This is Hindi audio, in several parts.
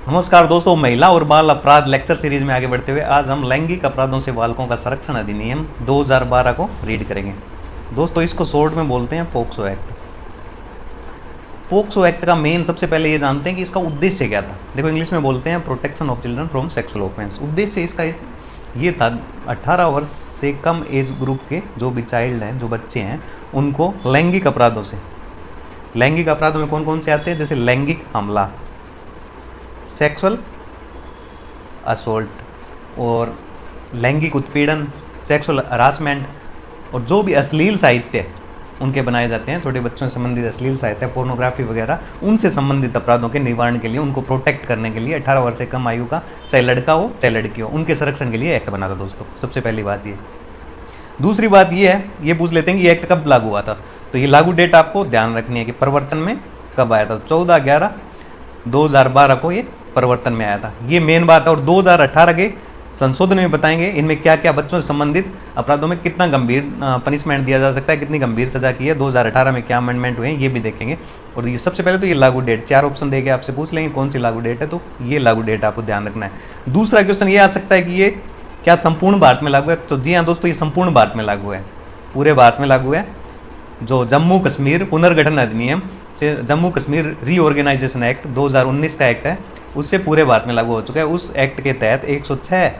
नमस्कार दोस्तों, महिला और बाल अपराध लेक्चर सीरीज में आगे बढ़ते हुए आज हम लैंगिक अपराधों से बालकों का संरक्षण अधिनियम 2012 को रीड करेंगे। दोस्तों इसको शॉर्ट में बोलते हैं पोक्सो एक्ट। पोक्सो एक्ट का मेन सबसे पहले ये जानते हैं कि इसका उद्देश्य क्या था। देखो इंग्लिश में बोलते हैं protection of children from sexual offence. उद्देश्य इसका ये था 18 वर्ष से कम एज ग्रुप के जो भी चाइल्ड हैं, जो बच्चे हैं, उनको लैंगिक अपराधों से, लैंगिक अपराधों में कौन कौन से आते हैं, जैसे लैंगिक हमला, सेक्सुअल असोल्ट और लैंगिक उत्पीड़न, सेक्सुअल हरासमेंट, और जो भी अश्लील साहित्य उनके बनाए जाते हैं, छोटे बच्चों से संबंधित अश्लील साहित्य, पोर्नोग्राफी वगैरह, उनसे संबंधित अपराधों के निवारण के लिए, उनको प्रोटेक्ट करने के लिए 18 वर्ष से कम आयु का, चाहे लड़का हो चाहे लड़की हो, उनके संरक्षण के लिए एक्ट बना था। दोस्तों सबसे पहली बात ये। दूसरी बात ये है, ये पूछ लेते हैं कि ये एक्ट कब लागू हुआ था। तो ये लागू डेट आपको ध्यान रखनी है कि परिवर्तन में कब आया था। 14/11/2012 को ये परिवर्तन में आया था। ये मेन बात है। और 2018 के संशोधन में बताएंगे इनमें क्या क्या बच्चों से संबंधित अपराधों में कितना गंभीर पनिशमेंट दिया जा सकता है, कितनी गंभीर सजा की है, 2018 में क्या अमेंडमेंट हुए हैं, ये भी देखेंगे। और ये सबसे पहले तो ये लागू डेट, 4 ऑप्शन देके आपसे पूछ लेंगे कौन सी लागू डेट है, तो ये लागू डेट आपको ध्यान रखना है। दूसरा क्वेश्चन ये आ सकता है कि ये क्या संपूर्ण भारत में लागू है। तो जी हाँ दोस्तों, ये संपूर्ण भारत में लागू है, पूरे भारत में लागू है। जो जम्मू कश्मीर पुनर्गठन अधिनियम से जम्मू कश्मीर रीऑर्गेनाइजेशन एक्ट 2019 का एक्ट है, उससे पूरे भारत में लागू हो चुका है। उस एक्ट के तहत 106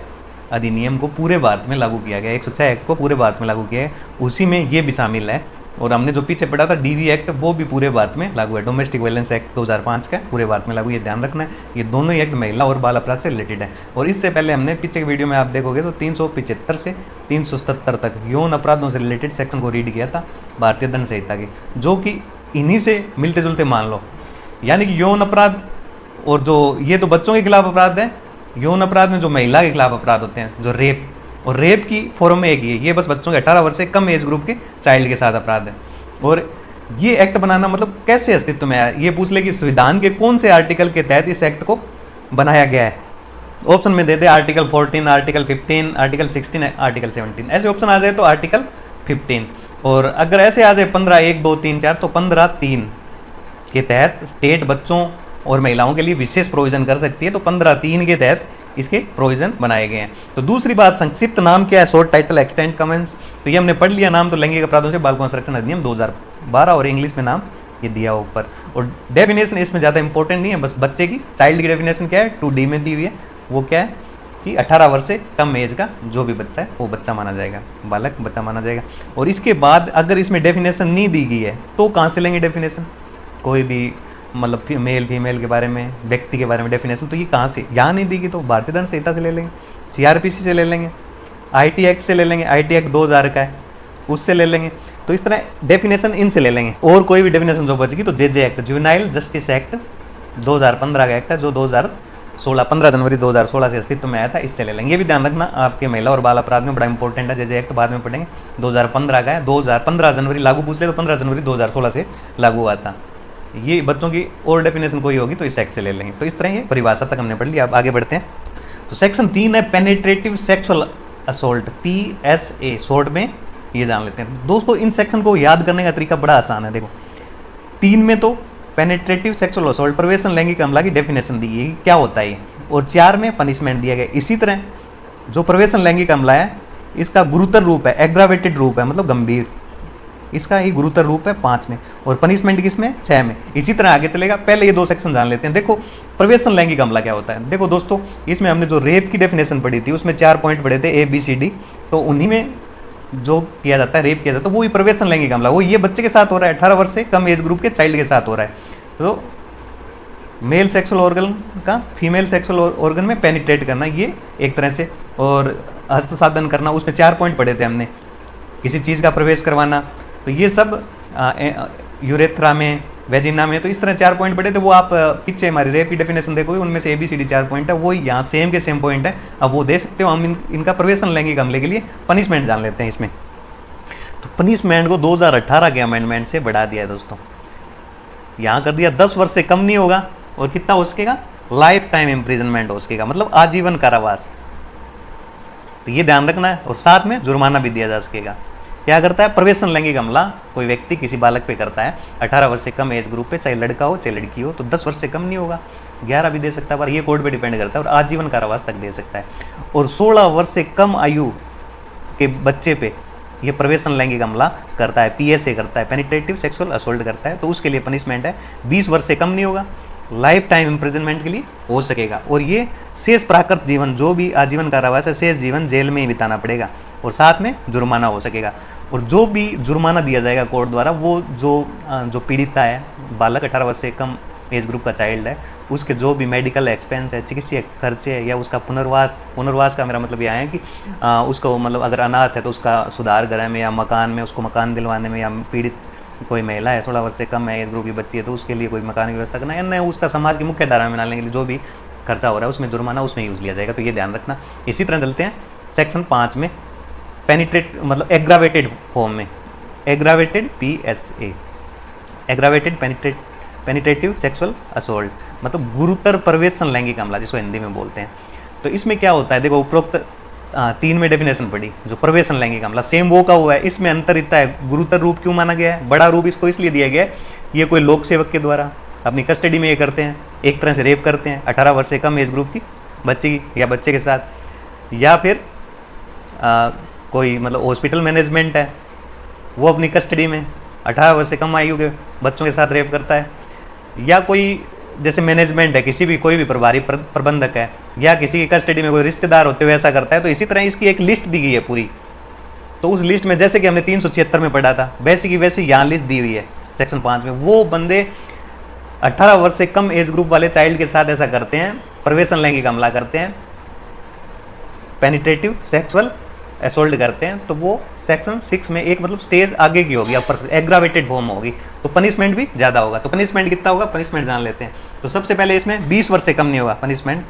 अधिनियम को पूरे भारत में लागू किया गया, 106 एक्ट को पूरे भारत में लागू किया है, उसी में ये भी शामिल है। और हमने जो पीछे पढ़ा था डीवी एक्ट, वो भी पूरे भारत में लागू है। डोमेस्टिक वायलेंस एक्ट 2005 का पूरे भारत में लागू, ये ध्यान रखना है। ये दोनों एक्ट महिला और बाल अपराध से रिलेटेड है। और इससे पहले हमने पीछे के वीडियो में आप देखोगे तो 375 से 377 तक यौन अपराधों से रिलेटेड सेक्शन को रीड किया था भारतीय दंड संहिता के, जो कि इन्हीं से मिलते जुलते मान लो। यानी कि यौन अपराध और जो ये तो बच्चों के खिलाफ अपराध है, यौन अपराध में जो महिला के खिलाफ अपराध होते हैं, जो रेप, और रेप की फॉर्म में एक ये बस बच्चों के 18 वर्ष से कम एज ग्रुप के चाइल्ड के साथ अपराध है। और ये एक्ट बनाना मतलब कैसे अस्तित्व में आया, ये पूछ ले कि संविधान के कौन से आर्टिकल के तहत इस एक्ट को बनाया गया है। ऑप्शन में दे दे आर्टिकल 14, आर्टिकल 15, आर्टिकल 16, आर्टिकल 17। ऐसे ऑप्शन आ जाए तो आर्टिकल 15, और अगर ऐसे आ जाए 15, 1, 2, 3, 4, तो 15(3) के तहत स्टेट बच्चों और महिलाओं के लिए विशेष प्रोविजन कर सकती है। तो 15(3) के तहत इसके प्रोविजन बनाए गए हैं। तो दूसरी बात, संक्षिप्त नाम क्या है, शॉर्ट टाइटल एक्सटेंड कमेंट्स। तो ये हमने पढ़ लिया नाम, तो लैंगिक अपराधों से बालकों का संरक्षण अधिनियम 2012, और इंग्लिश में नाम ये दिया ऊपर। और डेफिनेशन इसमें ज़्यादा इंपॉर्टेंट नहीं है, बस बच्चे की, चाइल्ड की डेफिनेशन क्या है 2D में दी हुई है। वो क्या है कि 18 वर्ष से कम एज का जो भी बच्चा है वो बच्चा माना जाएगा, बालक बच्चा माना जाएगा। और इसके बाद अगर इसमें डेफिनेशन नहीं दी गई है तो कहाँ से लेंगे डेफिनेशन, कोई भी मतलब मेल फीमेल के बारे में, व्यक्ति के बारे में डेफिनेशन, तो ये कहाँ से, यहाँ नहीं दी गई तो भारतीय दंड संहिता से ले लेंगे, CRPC से ले लेंगे, IT एक्ट से ले लेंगे, IT एक्ट 2000 का है उससे ले लेंगे। तो इस तरह डेफिनेशन इनसे ले लेंगे। और कोई भी डेफिनेशन जो बचेगी तो JJ act, juvenile justice act 2015 का एक्ट है, जो 2016 15 जनवरी 2016 से अस्तित्व में आया था, इससे ले लेंगे। ये भी ध्यान रखना, आपके महिला और बाल अपराध में बड़ा इंपॉर्टेंट है। JJ एक्ट बाद में पढ़ेंगे, 2015 का है, 15 जनवरी लागू पूछ ले तो 15 जनवरी 2016 से लागू हुआ था। ये बच्चों की और डेफिनेशन कोई होगी तो इस एक्ट से ले लेंगे। तो इस तरह ये परिभाषा तक हमने पढ़ लिया। अब आगे बढ़ते हैं। तो सेक्शन 3 है penetrative sexual assault, PSA short में, ये जान लेते हैं। दोस्तों इन सेक्शन को याद करने का तरीका बड़ा आसान है। देखो 3 में तो पेनिट्रेटिव सेक्सुअल असोल्ट, प्रवेशन लैंगिक हमला की डेफिनेशन दी गई क्या होता है, और 4 में पनिशमेंट दिया गया। इसी तरह जो प्रवेशन लैंगिक हमला है इसका गुरुतर रूप है, एग्रावेटेड रूप है, मतलब गंभीर, इसका ही गुरुतर रूप है 5 में, और पनिशमेंट किसमें 6 में। इसी तरह आगे चलेगा। पहले ये 2 सेक्शन जान लेते हैं। देखो प्रवेशन लैंगिक हमला क्या होता है। देखो दोस्तों इसमें हमने जो रेप की डेफिनेशन पढ़ी थी उसमें 4 पॉइंट पढ़े थे ABCD, तो उन्हीं में जो किया जाता है, रेप किया जाता है, वो ही प्रवेशन लैंगिक हमला, वो ये बच्चे के साथ हो रहा है, 18 वर्ष से कम एज ग्रुप के चाइल्ड के साथ हो रहा है। तो मेल सेक्सुअल ऑर्गन का फीमेल सेक्सुअल ऑर्गन में पेनिट्रेट करना, ये एक तरह से, और हस्त साधन करना, उसमें 4 पॉइंट पढ़े थे हमने, किसी चीज़ का प्रवेश करवाना, तो ये सब यूरेथ्रा में, वेजिना में, तो इस तरह 4 पॉइंट पढ़े थे। वो आप पीछे हमारी रेप की डेफिनेशन देखोगे, उनमें से ABCD 4 पॉइंट है, वो यहाँ सेम के सेम पॉइंट है। अब वो दे सकते हो। हम इनका प्रवेशन लैंगिक हमले के लिए पनिशमेंट जान लेते हैं इसमें। तो पनिशमेंट को 2018 के अमेंडमेंट से बढ़ा दिया है दोस्तों, यहाँ कर दिया 10 वर्ष से कम नहीं होगा, और कितना हो सकेगा, लाइफ टाइम इम्प्रिजनमेंट हो सकेगा, मतलब आजीवन कारावास। तो ये ध्यान रखना है। और साथ में जुर्माना भी दिया जा सकेगा। क्या करता है, प्रवेशन लैंगिक हमला कोई व्यक्ति किसी बालक पे करता है 18 वर्ष से कम एज ग्रुप पे, चाहे लड़का हो चाहे लड़की हो, तो 10 वर्ष से कम नहीं होगा। 11 भी दे सकता है, पर ये कोर्ट पे डिपेंड करता है, और आजीवन कारावास तक दे सकता है। और 16 वर्ष से कम आयु के बच्चे पे ये प्रवेशन लैंगिक हमला करता है, पीएसए करता है, पेनिट्रेटिव सेक्सुअल असोल्ट करता है, तो उसके लिए पनिशमेंट है 20 वर्ष से कम नहीं होगा, लाइफ टाइम इम्प्रिजनमेंट के लिए हो सकेगा। और ये शेष प्राकृत जीवन, जो भी आजीवन कारावास है, शेष जीवन जेल में ही बिताना पड़ेगा, और साथ में जुर्माना हो सकेगा। और जो भी जुर्माना दिया जाएगा कोर्ट द्वारा, वो जो पीड़िता है, बालक 18 वर्ष से कम एज ग्रुप का चाइल्ड है, उसके जो भी मेडिकल एक्सपेंस है, चिकित्सीय खर्चे है, या उसका पुनर्वास का मेरा मतलब यह है कि उसको मतलब अगर अनाथ है तो उसका सुधार घर में या मकान में, उसको मकान दिलवाने में, या पीड़ित कोई महिला है 16 वर्ष से कम है एज ग्रुप की बच्ची है तो उसके लिए कोई मकान की व्यवस्था करना, या नहीं उसका समाज की मुख्य धारा में डालने के लिए जो भी खर्चा हो रहा है उसमें जुर्माना उसमें यूज़ लिया जाएगा। तो ये ध्यान रखना। इसी तरह चलते हैं सेक्शन 5 में, पेनिट्रेट मतलब एग्रावेटेड फॉर्म में, aggravated PSA, aggravated penetrative sexual assault, मतलब गुरुतर प्रवेशन लैंगिक हमला जिसको हिंदी में बोलते हैं। तो इसमें क्या होता है, देखो उपरोक्त 3 में डेफिनेशन पड़ी, जो प्रवेशन लैंगिक हमला सेम वो का हुआ है, इसमें अंतर इतना है, गुरुतर रूप क्यों माना गया है, बड़ा रूप इसको इसलिए दिया गया है, ये कोई लोक सेवक के द्वारा अपनी कस्टडी में ये करते हैं, एक तरह से रेप करते हैं 18 वर्ष से कम एज ग्रुप की बच्ची या बच्चे के साथ, या फिर कोई मतलब हॉस्पिटल मैनेजमेंट है, वो अपनी कस्टडी में 18 वर्ष से कम आयु के बच्चों के साथ रेप करता है, या कोई जैसे मैनेजमेंट है, किसी भी कोई भी प्रभारी प्रबंधक है, या किसी की कस्टडी में कोई रिश्तेदार होते हुए ऐसा करता है। तो इसी तरह इसकी एक लिस्ट दी गई है पूरी, तो उस लिस्ट में जैसे कि हमने 376 में पढ़ा था, वैसे की वैसे यहाँ लिस्ट दी हुई है सेक्शन 5 में। वो बंदे 18 वर्ष से कम एज ग्रुप वाले चाइल्ड के साथ ऐसा करते हैं, प्रवेशन लैंगिक हमला करते हैं, पेनिट्रेटिव सेक्सुअल असोल्ट करते हैं, तो वो सेक्शन 6 में एक मतलब स्टेज आगे की होगी, अपर एग्रावेटेड फॉर्म होगी, तो पनिशमेंट भी ज़्यादा होगा। तो पनिशमेंट कितना होगा, पनिशमेंट जान लेते हैं। तो सबसे पहले इसमें 20 वर्ष से कम नहीं होगा पनिशमेंट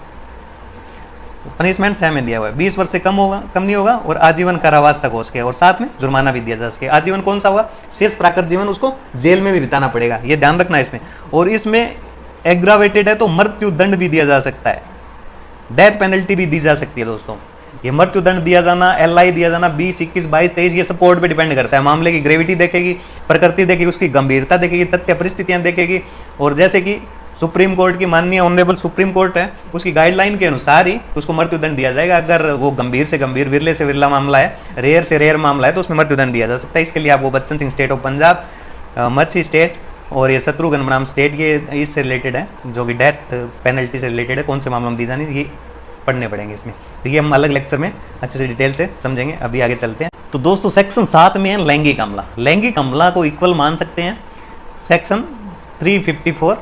6 में दिया हुआ है, 20 वर्ष से कम नहीं होगा, और आजीवन कारावास तक हो सके, और साथ में जुर्माना भी दिया जा सके। आजीवन कौन सा होगा, शेष प्राकृत जीवन उसको जेल में भी बिताना पड़ेगा, ये ध्यान रखना है इसमें। और इसमें एग्रावेटेड है तो मृत्यु दंड भी दिया जा सकता है, डेथ पेनल्टी भी दी जा सकती है दोस्तों। ये मृत्यु दंड दिया जाना, LI दिया जाना 20, 21, 22, 23, ये सब कोर्ट पे डिपेंड करता है। मामले की ग्रेविटी देखेगी, प्रकृति देखेगी, उसकी गंभीरता देखेगी, तथ्य परिस्थितियां देखेगी, और जैसे कि सुप्रीम कोर्ट की माननीय ऑनरेबल सुप्रीम कोर्ट है, उसकी गाइडलाइन के अनुसार ही उसको मृत्यु दंड दिया जाएगा। अगर वो गंभीर से गंभीर, विरले से विरला मामला है, रेयर से रेयर मामला है, तो उसमें मृत्यु दंड दिया जा सकता है। इसके लिए आपको बच्चन सिंह स्टेट ऑफ पंजाब, मच्छी स्टेट और ये शत्रुघ्न बनाम स्टेट, ये इससे रिलेटेड है, जो कि डेथ पेनल्टी से रिलेटेड है, कौन से मामलों में दी जानी, ये पढ़ने पड़ेंगे इसमें। तो ये हम अलग लेक्चर में अच्छे से डिटेल से समझेंगे। अभी आगे चलते हैं। तो दोस्तों सेक्शन 7 में है लैंगिक हमला। लैंगिक हमला को इक्वल मान सकते हैं section 354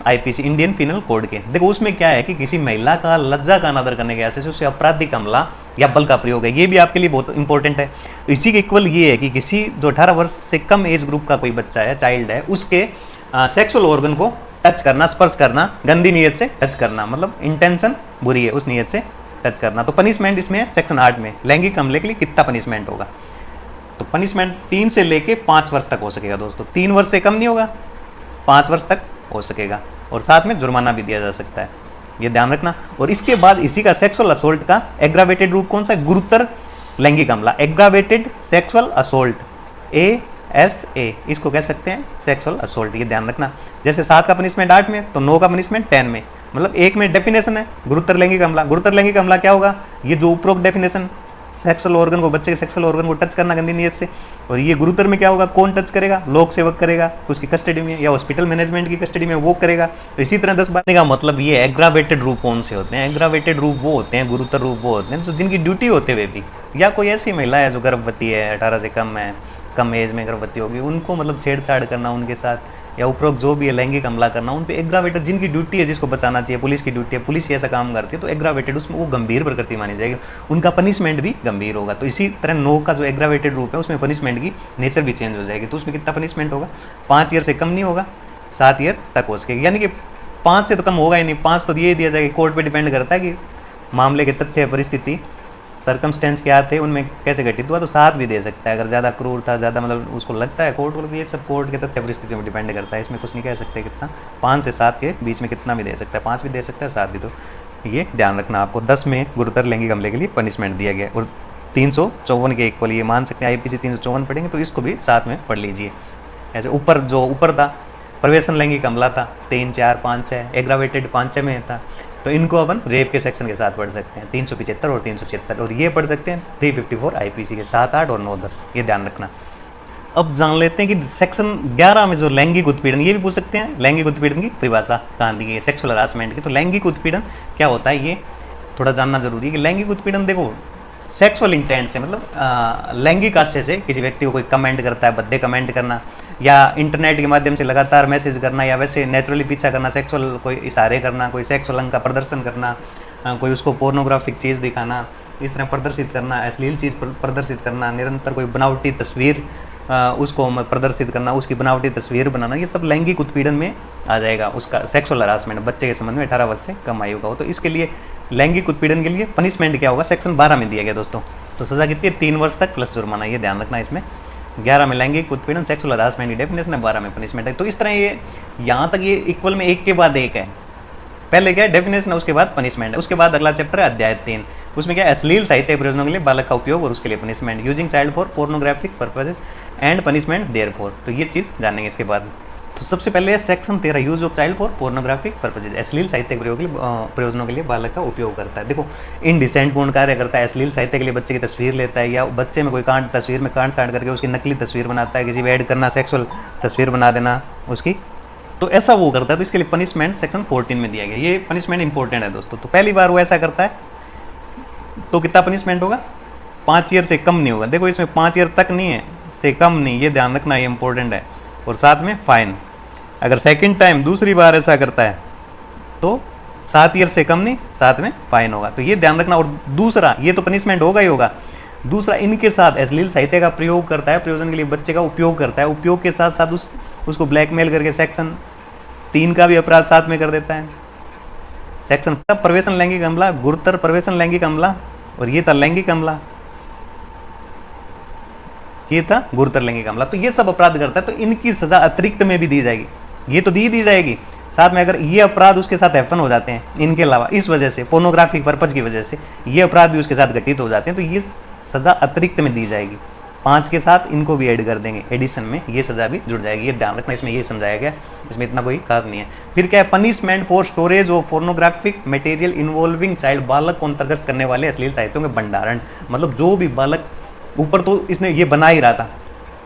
IPC Indian penal code के। देखो उसमें क्या है कि किसी महिला का लज्जा का अनादर करने के ऐसे उसे आपराधिक हमला या बल का प्रयोग है, ये भी आपके लिए बहुत इंपॉर्टेंट है। तो इसी के इक्वल ये है कि किसी जो 18 वर्ष से कम एज ग्रुप का कोई बच्चा है, चाइल्ड है, उसके सेक्सुअल ऑर्गन को टच करना, स्पर्श करना, गंदी नीयत से टच करना, मतलब इंटेंशन बुरी है, उस नीयत से टच करना। तो पनिशमेंट इसमें सेक्शन 8 में लैंगिक हमले के लिए कितना पनिशमेंट होगा, तो पनिशमेंट 3 से लेके 5 वर्ष तक हो सकेगा दोस्तों। 3 वर्ष से कम नहीं होगा, 5 वर्ष तक हो सकेगा, और साथ में जुर्माना भी दिया जा सकता है, ये ध्यान रखना। और इसके बाद इसी का सेक्सुअल असोल्ट का एग्रावेटेड रूप कौन सा है, गुरुतर लैंगिक हमला, एग्रावेटेड सेक्सुअल असोल्ट, ASA, इसको कह सकते हैं सेक्सुअल असोल्ट, ये ध्यान रखना। जैसे 7 का पनिशमेंट 8 में, तो 9 का पनिशमेंट 10 में, मतलब एक में डेफिनेशन है गुरुतर लैंगिक हमला। गुरुतर लैंगिक हमला क्या होगा, ये जो उपरोक्त डेफिनेशन, सेक्सुअल ऑर्गन को, बच्चे के सेक्सुअल ऑर्गन को टच करना गंदी नीयत से, और ये गुरुतर में क्या होगा, कौन टच करेगा, लोक सेवक करेगा उसकी कस्टडी में, या हॉस्पिटल मैनेजमेंट की कस्टडी में वो करेगा। तो इसी तरह 10 बार का मतलब ये एग्रावेटेड रूप कौन से होते हैं, एग्रावेटेड रूप वो होते हैं, गुरुतर रूप वो होते हैं जो जिनकी ड्यूटी होते हुए भी, या कोई ऐसी महिला है जो गर्भवती है, 18 से कम है, कम एज में गर्भवती होगी, उनको मतलब छेड़छाड़ करना उनके साथ, या उपरोक्त जो भी है लैंगिक हमला करना, उन पे एग्रावेटेड, जिनकी ड्यूटी है, जिसको बचाना चाहिए, पुलिस की ड्यूटी है, पुलिस ऐसा काम करती है, तो एग्रावेटेड उसमें वो गंभीर प्रकृति मानी जाएगी, उनका पनिशमेंट भी गंभीर होगा। तो इसी तरह 9 का जो एग्रावेटेड रूप है उसमें पनिशमेंट की नेचर भी चेंज हो जाएगी। तो उसमें कितना पनिशमेंट होगा, 5 ईयर से कम नहीं होगा, 7 ईयर तक हो सकेगी, यानी कि 5 से तो कम होगा ही नहीं, 5 तो ये दिया जाएगा, कोर्ट पर डिपेंड करता है कि मामले के तथ्य, परिस्थिति, सर्कमस्टेंस क्या थे, उनमें कैसे घटित हुआ, तो 7 भी दे सकता है। अगर ज़्यादा क्रूर था, ज़्यादा मतलब उसको लगता है कोर्ट को, ये सब कोर्ट के तथ्य परिस्थितियों में डिपेंड करता है, इसमें कुछ नहीं कह सकते कितना, 5 से 7 के बीच में कितना भी दे सकता है, 5 भी दे सकता है, 7 भी। तो ये ध्यान रखना आपको। 10 में गुरुतर लैंगिक हमले के लिए पनिशमेंट दिया गया, और 354 के इक्वल ये मान सकते हैं, IPC 354 पढ़ेंगे तो इसको भी साथ में पढ़ लीजिए। ऐसे ऊपर जो ऊपर था प्रवेशन लैंगिक हमला था 3, 4, 5, 6, एग्रावेटेड 5, 6 में था, तो इनको अपन रेप के सेक्शन के साथ पढ़ सकते हैं 375 और 376, और ये पढ़ सकते हैं 354 आईपीसी के 7, 8 और 9, 10, ये ध्यान रखना। अब जान लेते हैं कि सेक्शन 11 में जो लैंगिक उत्पीड़न, ये भी पूछ सकते हैं लैंगिक उत्पीड़न की परिभाषा कहाँ दी है, सेक्सुअल हरासमेंट की। तो लैंगिक उत्पीड़न क्या होता है ये थोड़ा जानना जरूरी है कि लैंगिक उत्पीड़न देखो सेक्सुअल इंटेंट से, मतलब लैंगिक आशय से किसी व्यक्ति को कोई कमेंट करता है, भद्दे कमेंट करना, या इंटरनेट के माध्यम से लगातार मैसेज करना, या वैसे नेचुरली पीछा करना, सेक्सुअल कोई इशारे करना, कोई सेक्सुअल अंग का प्रदर्शन करना, कोई उसको पोर्नोग्राफिक चीज़ दिखाना, इस तरह प्रदर्शित करना, अश्लील चीज़ प्रदर्शित करना, निरंतर कोई बनावटी तस्वीर उसको प्रदर्शित करना, उसकी बनावटी तस्वीर बनाना, ये सब लैंगिक उत्पीड़न में आ जाएगा। उसका सेक्सुअल हरासमेंट बच्चे के संबंध में 18 वर्ष से कम आयु का हो। तो इसके लिए लैंगिक उत्पीड़न के लिए पनिशमेंट क्या होगा, सेक्शन 12 में दिया गया दोस्तों। तो सजा कितनी है, 3 वर्ष तक प्लस जुर्माना, ये ध्यान रखना। इसमें 11 में लैंगिक उत्पीड़न सेक्सुअल हरासमेंट की डेफिनेशन है, 12 में पनिशमेंट है। तो इस तरह ये यहाँ तक ये इक्वल में एक के बाद एक है। पहले क्या है डेफिनेशन है, उसके बाद पनिशमेंट है, उसके बाद अगला चैप्टर है अध्याय 3, उसमें क्या है अश्लील साहित्य प्रयोजनों के लिए बालक का उपयोग और उसके लिए punishment, using child for pornographic purposes and punishment therefore. तो ये चीज़ जानेंगे इसके बाद। तो सबसे पहले है section 13, use of child for pornographic purposes, अश्लील साहित्य प्रयोजनों के लिए बालक का उपयोग करता है। देखो इनडिसेंट पूर्ण कार्य करता है, अश्लील साहित्य के लिए बच्चे की तस्वीर लेता है, या बच्चे में कोई तस्वीर में कांड साट करके उसकी नकली तस्वीर बनाता है, किसी भी ऐड करना, सेक्सुअल तस्वीर बना देना उसकी, तो ऐसा वो करता है। तो इसके लिए पनिशमेंट सेक्शन 14 में दिया गया। ये पनिशमेंट इंपॉर्टेंट है दोस्तों। तो पहली बार वो ऐसा करता है तो कितना पनिशमेंट होगा, 5 ईयर से कम नहीं होगा। देखो इसमें 5 ईयर तक नहीं है, से कम नहीं, ये ध्यान रखना, ये इंपॉर्टेंट है। और साथ में फाइन, अगर सेकंड टाइम दूसरी बार ऐसा करता है तो 7 ईयर से कम नहीं, साथ में फाइन होगा। तो ये ध्यान रखना। और दूसरा, ये तो पनिशमेंट होगा ही होगा, दूसरा इनके साथ अश्लील साहित्य का प्रयोग करता है, प्रयोजन के लिए बच्चे का उपयोग करता है, उपयोग के साथ साथ उसको ब्लैकमेल करके सेक्शन 3 का भी अपराध साथ में कर देता है। सेक्शन प्रवेशन लैंगिक हमला, गुरुतर प्रवेशन लैंगिक हमला, और ये था लैंगिक हमला, ये था गुरुतर लैंगिक हमला। तो ये सब अपराध करता है, तो इनकी सजा अतिरिक्त में भी दी जाएगी, ये तो दी जाएगी साथ में। अगर ये अपराध उसके साथ हैपन हो जाते हैं इनके अलावा, इस वजह से पोर्नोग्राफिक पर्पज की वजह से ये अपराध भी उसके साथ घटित हो जाते हैं, तो ये सजा अतिरिक्त में दी जाएगी। 5 के साथ इनको भी ऐड कर देंगे, एडिशन में ये सजा भी जुड़ जाएगी। ये ध्यान रखना, इसमें ये समझाया गया, इसमें इतना कोई खास नहीं है। फिर क्या है, punishment for storage of pornographic material involving child, बालक को अंतर्गत करने वाले अश्लील साहित्यों के भंडारण, मतलब जो भी बालक, ऊपर तो इसने ये बना ही रहा था,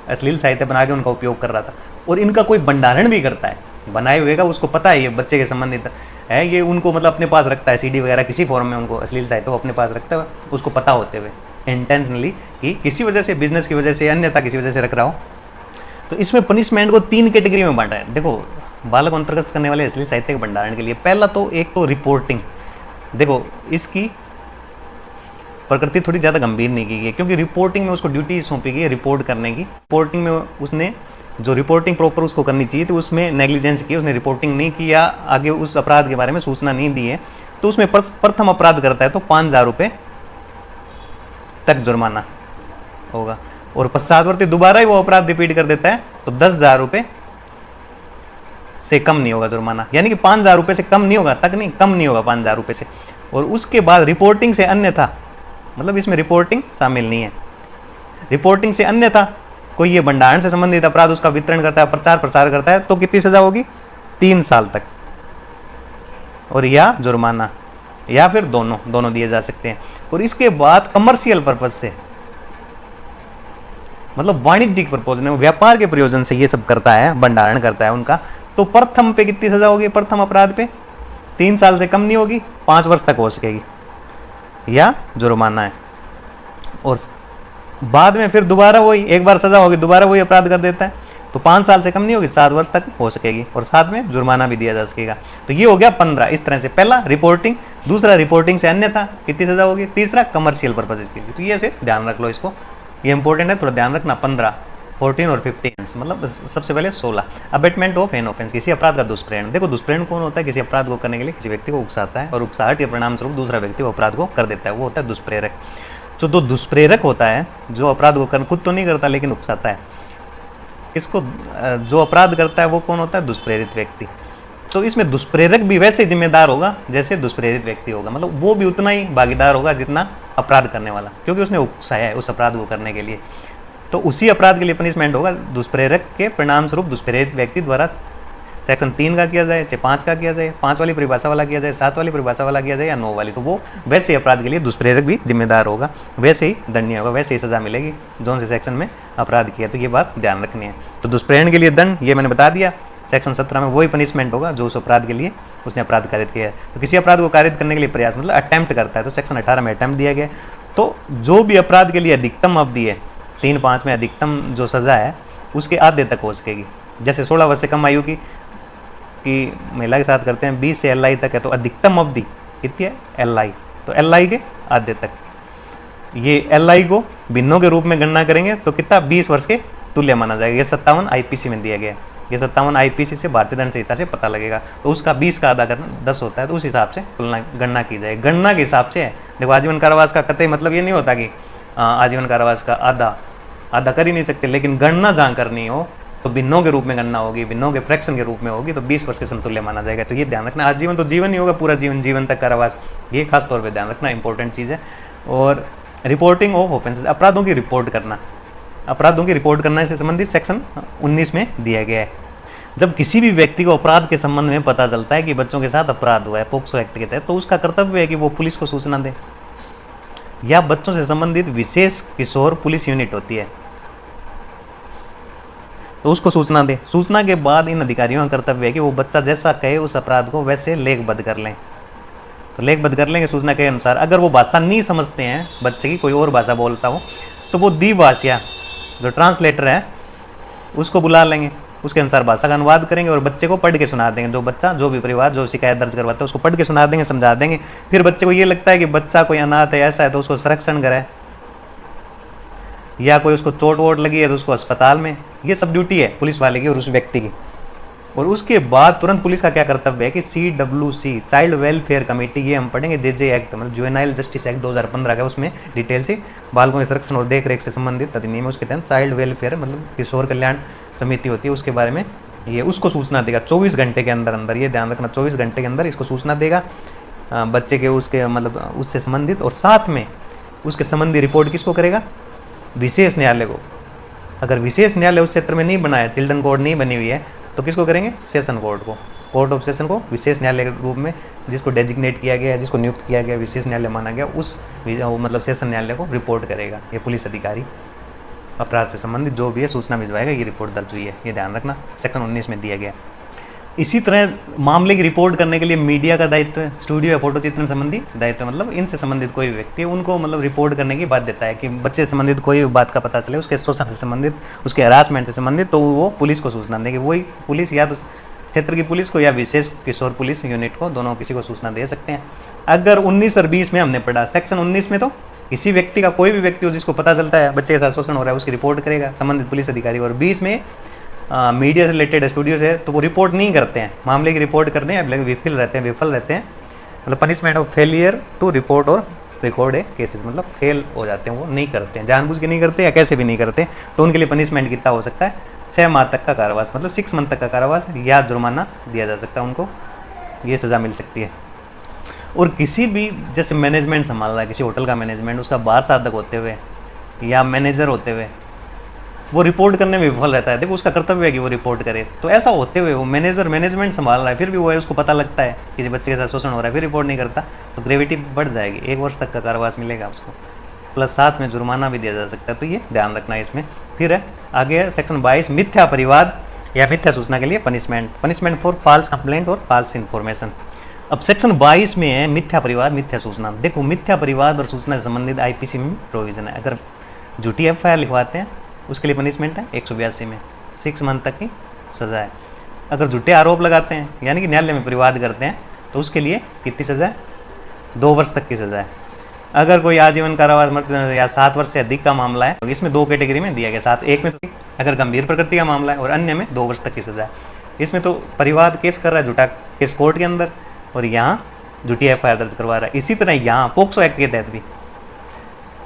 अश्लील साहित्य बना के उनका उपयोग कर रहा था, और इनका कोई भंडारण भी करता है, बनाए हुए का उसको पता है ये बच्चे के संबंधित है, ये उनको मतलब अपने पास रखता है, सीडी वगैरह किसी फॉर्म में उनको अश्लील साहित्य को अपने पास रखता है, उसको पता होते हुए इंटेंशनली कि किसी वजह से, बिजनेस की वजह से, अन्यथा किसी वजह से रख रहा हो। तो इसमें पनिशमेंट को 3 कैटेगरी में बांटा है। देखो बालक को अंतर्गत करने वाले अश्लील साहित्य के भंडारण के लिए पहला तो एक तो रिपोर्टिंग, देखो इसकी प्रकृति थोड़ी ज़्यादा गंभीर नहीं की गई, क्योंकि रिपोर्टिंग में उसको ड्यूटी सौंपी गई है रिपोर्ट करने की। रिपोर्टिंग में उसने जो रिपोर्टिंग प्रॉपर उसको करनी चाहिए तो उसमें नेग्लिजेंस की, उसने रिपोर्टिंग नहीं की या आगे उस अपराध के बारे में सूचना नहीं दी है, तो उसमें प्रथम अपराध करता है तो 5,000 रुपये तक जुर्माना होगा, और पश्चातवर्ती दोबारा ही वो अपराध रिपीट कर देता है तो 10,000 रुपये से कम नहीं होगा जुर्माना, यानी कि 5,000 रुपये से कम नहीं होगा, तक नहीं, कम नहीं होगा 5,000 रुपये से। और उसके बाद रिपोर्टिंग से अन्यथा, मतलब इसमें रिपोर्टिंग शामिल नहीं है, रिपोर्टिंग से अन्यथा कोई ये भंडारण से संबंधित अपराध उसका वितरण करता है, प्रचार प्रसार करता है, तो कितनी सजा होगी, 3 साल तक, और या जुर्माना, या फिर दोनों दिए जा सकते हैं। और इसके बाद कमर्शियल पर्पज से, मतलब वाणिज्यिक पर्पज में, व्यापार के प्रयोजन से ये सब करता है, भंडारण करता है उनका, तो प्रथम पे कितनी सजा होगी, प्रथम अपराध पे 3 साल से कम नहीं होगी, 5 वर्ष तक हो सकेगी, या जुर्माना है। और बाद में फिर दोबारा वही, एक बार सजा होगी दोबारा वही अपराध कर देता है तो 5 साल से कम नहीं होगी, 7 वर्ष तक हो सकेगी, और साथ में जुर्माना भी दिया जा सकेगा। तो ये हो गया 15। इस तरह से पहला रिपोर्टिंग, दूसरा रिपोर्टिंग से अन्यथा कितनी सजा होगी, तीसरा कमर्शियल पर्पसेज के लिए। तो ये ऐसे ध्यान रख लो इसको, ये इंपॉर्टेंट है, थोड़ा ध्यान रखना। 15, 14 और 15, मतलब सबसे पहले 16 अबेटमेंट ऑफ एन ऑफेंस, किसी अपराध का दुष्प्रेरण। देखो दुष्प्रेरण कौन होता है, किसी अपराध को करने के लिए किसी व्यक्ति को उकसाता है और उकसाहट के परिणाम स्वरूप दूसरा व्यक्ति वो अपराध को कर देता है, वो होता है दुष्प्रेरक। जो दुष्प्रेरक होता है, जो अपराध को खुद तो नहीं करता लेकिन उकसाता है, इसको जो अपराध करता है वो कौन होता है, दुष्प्रेरित व्यक्ति। तो इसमें दुष्प्रेरक भी वैसे जिम्मेदार होगा जैसे दुष्प्रेरित व्यक्ति होगा, मतलब वो भी उतना ही भागीदार होगा जितना अपराध करने वाला, क्योंकि उसने उकसाया है उस अपराध को करने के लिए। तो उसी अपराध के लिए पनिशमेंट होगा दुष्प्रेरक के परिणाम स्वरूप दुष्प्रेरित व्यक्ति द्वारा सेक्शन 3 का किया जाए, चाहे 5 का किया जाए, 5 वाली परिभाषा वाला किया जाए, 7 वाली परिभाषा वाला किया जाए या 9 वाली, तो वो वैसे ही अपराध के लिए दुष्प्रेरक भी जिम्मेदार होगा, वैसे ही दंडनीय होगा, वैसे ही सजा मिलेगी जोन से सेक्शन में अपराध किया। तो ये बात ध्यान रखनी है। तो दुष्प्रेरण के लिए दंड ये मैंने बता दिया, सेक्शन 17 में वही पनिशमेंट होगा जो उस अपराध के लिए उसने अपराध कारित किया है। तो किसी अपराध को कारित करने के लिए प्रयास मतलब अटेम्प्ट करता है, तो सेक्शन 18 में अटेम्प्ट दिया गया। तो जो भी अपराध के लिए अधिकतम अवधि है 3-5 में अधिकतम जो सजा है उसके आधे तक हो सकेगी। जैसे 16 वर्ष से कम आयु की महिला के साथ करते हैं 20 से LI तक है, तो अधिकतम अवधि कितनी है LI, तो LI के आधे तक। ये LI को भिन्नों के रूप में गणना करेंगे तो कितना 20 वर्ष के तुल्य माना जाएगा। ये 57 IPC में दिया गया है, ये 57 IPC से भारतीय दंड संहिता से पता लगेगा। तो उसका 20 का आधा करना 10 होता है, तो उस हिसाब से तुलना गणना की जाए। गणना के हिसाब से है, देखो आजीवन कारावास का कतई मतलब ये नहीं होता कि आजीवन कारावास का आधा कर ही नहीं सकते, लेकिन गणना जहाँ करनी हो तो भिन्नों के रूप में गणना होगी, भिन्नों के फ्रैक्शन के रूप में होगी, तो 20 वर्ष के समतुल्य माना जाएगा। तो ये ध्यान रखना, आजीवन तो जीवन ही होगा, पूरा जीवन तक कारावास, ये खास तौर पे ध्यान रखना, इंपॉर्टेंट चीज़ है। और रिपोर्टिंग ऑफ ऑफेंसेस, अपराधों की रिपोर्ट करना, अपराधों की रिपोर्ट करने से संबंधित सेक्शन 19 में दिया गया है। जब किसी भी व्यक्ति को अपराध के संबंध में पता चलता है कि बच्चों के साथ अपराध हुआ है पोक्सो एक्ट के तहत, तो उसका कर्तव्य है कि वो पुलिस को सूचना दे, या बच्चों से संबंधित विशेष किशोर पुलिस यूनिट होती है तो उसको सूचना दे। सूचना के बाद इन अधिकारियों का कर्तव्य है कि वो बच्चा जैसा कहे उस अपराध को वैसे लेखबद्ध कर लें। तो लेखबद्ध कर लेंगे सूचना के अनुसार। अगर वो भाषा नहीं समझते हैं बच्चे की, कोई और भाषा बोलता हो, तो वो द्विभाषिया जो ट्रांसलेटर है उसको बुला लेंगे, उसके अनुसार भाषा का अनुवाद करेंगे और बच्चे को पढ़ के सुना देंगे। जो बच्चा, जो भी परिवार जो शिकायत दर्ज करवाता है उसको पढ़ के सुना देंगे, समझा देंगे। फिर बच्चे को ये लगता है कि बच्चा कोई अनाथ है, ऐसा है, तो उसको संरक्षण कराए, या कोई उसको चोट वोट लगी है तो उसको अस्पताल में। ये सब ड्यूटी है पुलिस वाले की और उस व्यक्ति की। और उसके बाद तुरंत पुलिस का क्या कर्तव्य है कि CWC चाइल्ड वेलफेयर कमेटी, ये हम पढ़ेंगे JJ एक्ट मतलब जुवेनाइल जस्टिस एक्ट 2015 का, उसमें डिटेल से बालकों के संरक्षण और देखरेख से संबंधित अधिनियम, उसके तहत चाइल्ड वेलफेयर मतलब किशोर कल्याण समिति होती है, उसके बारे में ये उसको सूचना देगा 24 घंटे के अंदर अंदर। ये ध्यान रखना 24 घंटे के अंदर इसको सूचना देगा बच्चे के, उसके मतलब उससे संबंधित, और साथ में उसके संबंधी रिपोर्ट किसको करेगा, विशेष न्यायालय को। अगर विशेष न्यायालय उस क्षेत्र में नहीं बना है, चिल्ड्रन कोर्ट नहीं बनी हुई है, तो किसको करेंगे, सेशन कोर्ट को, कोर्ट ऑफ सेशन को विशेष न्यायालय के रूप में जिसको डेजिग्नेट किया गया है, जिसको नियुक्त किया गया, विशेष न्यायालय माना गया, उस मतलब सेशन न्यायालय को रिपोर्ट करेगा ये पुलिस अधिकारी। अपराध से संबंधित जो भी है सूचना भिजवाएगा, ये रिपोर्ट दर्ज हुई है, ये ध्यान रखना, सेक्शन 19 में दिया गया। इसी तरह मामले की रिपोर्ट करने के लिए मीडिया का दायित्व है, स्टूडियो या फोटो चित्रण संबंधी दायित्व, मतलब इनसे संबंधित कोई भी व्यक्ति है उनको मतलब रिपोर्ट करने की बाध्यता है कि बच्चे से संबंधित कोई भी बात का पता चले, उसके शोषण से संबंधित, उसके हरासमेंट से संबंधित, तो वो पुलिस को सूचना देगी। वही पुलिस या तो क्षेत्र की पुलिस को या विशेष किशोर पुलिस यूनिट को, दोनों किसी को सूचना दे सकते हैं। अगर 19 और 20 में हमने पढ़ा, सेक्शन 19 में तो किसी व्यक्ति का, कोई भी व्यक्ति हो जिसको पता चलता है बच्चे के साथ शोषण हो रहा है, उसकी रिपोर्ट करेगा संबंधित पुलिस अधिकारी। और 20 में मीडिया से रिलेटेड स्टूडियो से, तो वो रिपोर्ट नहीं करते हैं, मामले की रिपोर्ट करते हैं, विफल रहते हैं, मतलब punishment of failure to report और रिकॉर्ड केसेस, मतलब फेल हो जाते हैं, वो नहीं करते हैं, जानबूझ के नहीं करते या कैसे भी नहीं करते, तो उनके लिए पनिशमेंट कितना हो सकता है, 6 माह तक का कारावास, मतलब 6 मंथ तक का कारावास या जुर्माना दिया जा सकता है, उनको ये सज़ा मिल सकती है। और किसी भी, जैसे मैनेजमेंट संभाल रहा है किसी होटल का मैनेजमेंट, उसका बार साधक होते हुए या मैनेजर होते हुए वो रिपोर्ट करने में विफल रहता है, देखो उसका कर्तव्य है कि वो रिपोर्ट करे, तो ऐसा होते हुए वो मैनेजमेंट संभाल रहा है, फिर भी वो है, उसको पता लगता है कि बच्चे के साथ शोषण हो रहा है, फिर रिपोर्ट नहीं करता, तो ग्रेविटी बढ़ जाएगी, 1 वर्ष तक का कारावास मिलेगा उसको, प्लस साथ में जुर्माना भी दिया जा सकता है। तो ये ध्यान रखना है इसमें। फिर है आगे है सेक्शन 22, मिथ्या परिवाद या मिथ्या सूचना के लिए पनिशमेंट फॉर फॉल्स कंप्लेंट और फॉल्स इन्फॉर्मेशन। अब सेक्शन 22 में है मिथ्या परिवाद, मिथ्या सूचना। देखो मिथ्या परिवाद और सूचना से संबंधित IPC में प्रोविजन है, अगर झूठी FIR लिखवाते हैं उसके लिए पनिशमेंट है 182 में 6 मंथ तक की सज़ा है। अगर झूठे आरोप लगाते हैं यानी कि न्यायालय में परिवाद करते हैं तो उसके लिए कितनी सज़ा है, 2 वर्ष तक की सज़ा है। अगर कोई आजीवन कारावास या 7 वर्ष से अधिक का मामला है तो इसमें 2 कैटेगरी में दिया गया, 7 एक में तो अगर गंभीर प्रकृति का मामला है और अन्य में 2 वर्ष तक की सज़ा है। इसमें तो परिवाद केस कर रहा है, झूठा केस कोर्ट के अंदर, और यहाँ झूठी FIR दर्ज करवा रहा है। इसी तरह यहाँ पोक्सो एक्ट के तहत भी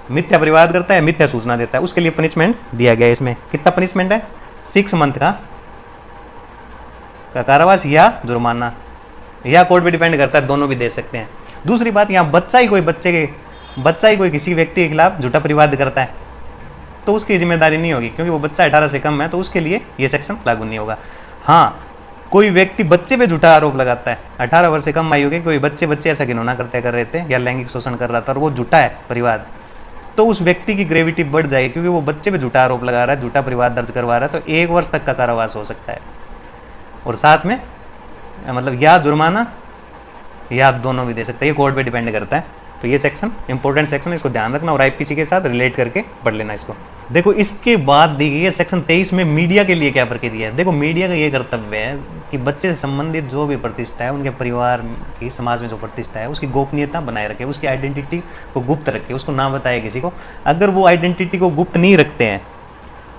मिथ्या परिवाद करता है, मिथ्या सूचना देता है, उसके लिए पनिशमेंट दिया गया है। इसमें कितना पनिशमेंट है, 6 मंथ का कारावास या जुर्माना, या कोर्ट पे डिपेंड करता है, दोनों भी दे सकते हैं। दूसरी बात, यहाँ बच्चा ही कोई किसी व्यक्ति के खिलाफ झूठा परिवाद करता है तो उसकी जिम्मेदारी नहीं होगी, क्योंकि वो बच्चा 18 से कम है, तो उसके लिए ये सेक्शन लागू नहीं होगा। हाँ, कोई व्यक्ति बच्चे पे झूठा आरोप लगाता है, 18 वर्ष से कम आयु के कोई बच्चे ऐसा घिनौना कर रहे थे या लैंगिक शोषण कर रहा था और वो झूठा है परिवार, तो उस व्यक्ति की ग्रेविटी बढ़ जाएगी क्योंकि वो बच्चे पे झूठा आरोप लगा रहा है, झूठा परिवार दर्ज करवा रहा है, तो 1 वर्ष तक का कारावास हो सकता है और साथ में मतलब या जुर्माना या दोनों भी दे सकते हैं, ये कोर्ट पे डिपेंड करता है। तो ये सेक्शन इंपॉर्टेंट सेक्शन है, इसको ध्यान रखना और आईपीसी के साथ रिलेट करके पढ़ लेना इसको। देखो इसके बाद दी गई है सेक्शन 23 में मीडिया के लिए क्या प्रक्रिया है। देखो मीडिया का ये कर्तव्य है कि बच्चे से संबंधित जो भी प्रतिष्ठा है, उनके परिवार की, समाज में जो प्रतिष्ठा है, उसकी गोपनीयता बनाए रखे, उसकी आइडेंटिटी को गुप्त रखे, उसको ना बताए किसी को। अगर वो आइडेंटिटी को गुप्त नहीं रखते हैं,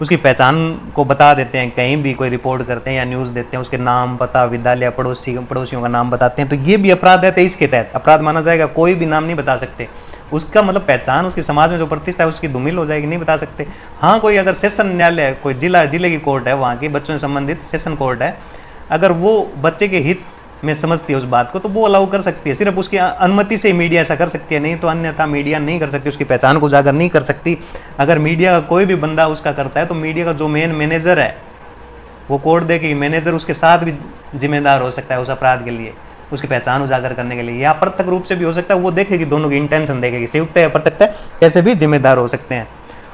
उसकी पहचान को बता देते हैं, कहीं भी कोई रिपोर्ट करते हैं या न्यूज़ देते हैं, उसके नाम, पता, विद्यालय, पड़ोसियों का नाम बताते हैं, तो ये भी अपराध है। 23 के तहत अपराध माना जाएगा। कोई भी नाम नहीं बता सकते, उसका मतलब पहचान, उसकी समाज में जो प्रतिष्ठा है उसकी धूमिल हो जाएगी, नहीं बता सकते। हाँ, कोई अगर सेशन न्यायालय, कोई जिले की कोर्ट है, वहाँ की बच्चों से संबंधित सेशन कोर्ट है, अगर वो बच्चे के हित में समझती है उस बात को, तो वो अलाउ कर सकती है। सिर्फ उसकी अनुमति से मीडिया ऐसा कर सकती है, नहीं तो अन्यथा मीडिया नहीं कर सकती, उसकी पहचान को उजागर नहीं कर सकती। अगर मीडिया का कोई भी बंदा उसका करता है तो मीडिया का जो मेन मैनेजर है वो कोर्ट देगी, मैनेजर उसके साथ भी जिम्मेदार हो सकता है उस अपराध के लिए, उसकी पहचान उजागर करने के लिए, या अप्रत्यक्ष रूप से भी हो सकता है। वो देखेगी, दोनों की इंटेंशन देखेगी, संयुक्त है अप्रत्यक्ष है, कैसे भी जिम्मेदार हो सकते हैं।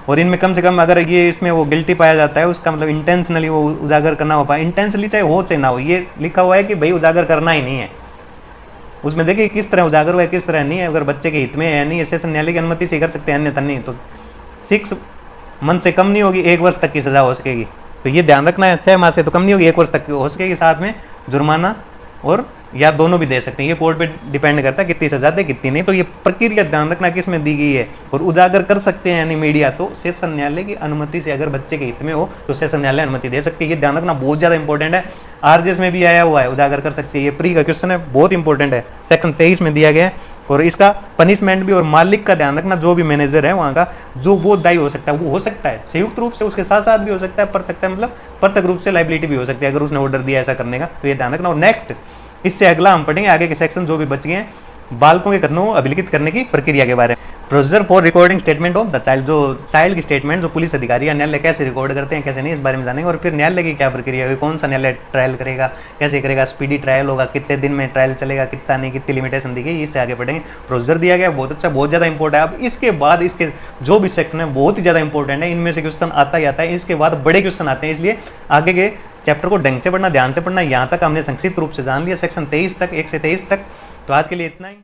और इनमें कम से कम अगर ये इसमें वो गिल्टी पाया जाता है, उसका मतलब इंटेंशनली वो उजागर करना हो पाए, इंटेंशनली चाहे हो चाहे ना हो, ये लिखा हुआ है कि भाई उजागर करना ही नहीं है। उसमें देखिए किस तरह उजागर हुआ है, किस तरह नहीं है। अगर बच्चे के हित में है नहीं, सेशन न्यायालय की अनुमति से कर सकते हैं, अन्यथा नहीं। तो 6 मंथ से कम नहीं होगी, 1 वर्ष तक की सजा हो सकेगी। तो ये ध्यान रखना है, 6 माह से तो कम नहीं होगी, 1 वर्ष तक हो सकेगी। साथ में जुर्माना और या दोनों भी दे सकते हैं, ये कोर्ट पे डिपेंड करता है कितनी सजा दे कितनी नहीं। तो ये प्रक्रिया ध्यान रखना किस में दी गई है। और उजागर कर सकते हैं यानी मीडिया, तो सेशन न्यायालय की अनुमति से अगर बच्चे के हित में हो तो सेशन न्यायालय अनुमति दे सकती है। ये ध्यान रखना बहुत ज्यादा इंपॉर्टेंट है। आरजेएस में भी आया हुआ है, उजागर कर सकती है। ये प्री का क्वेश्चन है, बहुत इंपॉर्टेंट है, सेक्शन 23 में दिया गया है। और इसका पनिशमेंट भी और मालिक का ध्यान रखना, जो भी मैनेजर है वहाँ का, जो वो दायी हो सकता है, वो हो सकता है संयुक्त रूप से, उसके साथ साथ भी हो सकता है प्रत्यक्ष, मतलब प्रत्यक्ष रूप से लाइबिलिटी भी हो सकती है अगर उसने ऑर्डर दिया ऐसा करने का। तो ये ध्यान रखना। और नेक्स्ट इससे अगला हम पढ़ेंगे आगे के सेक्शन जो भी बच गए हैं, बालकों के कथनों को अभिलिखित करने की प्रक्रिया के बारे में। Procedure for recording statement of the child, जो चाइल्ड की स्टेटमेंट जो पुलिस अधिकारी या न्यायालय कैसे रिकॉर्ड करते हैं कैसे नहीं, इस बारे में जानेंगे। और फिर न्यायालय की क्या प्रक्रिया है, कौन सा न्यायालय ट्रायल करेगा, कैसे करेगा, स्पीडी ट्रायल होगा, कितने दिन में ट्रायल चलेगा, कितना नहीं, कितनी लिमिटेशन दी गई, इससे आगे पढ़ेंगे। प्रोसीजर दिया गया बहुत अच्छा, बहुत ज़्यादा इंपॉर्टेंट है। अब इसके बाद इसके जो भी सेक्शन है बहुत ही ज़्यादा इंपॉर्टेंट है, इनमें से क्वेश्चन आता ही आता है। इसके बाद बड़े क्वेश्चन आते हैं, इसलिए आगे के चैप्टर को ढंग से पढ़ना, ध्यान से पढ़ना। यहाँ तक हमने संक्षिप्त रूप से जान लिया सेक्शन 23 तक, 1 से 23 तक। तो आज के लिए इतना ही।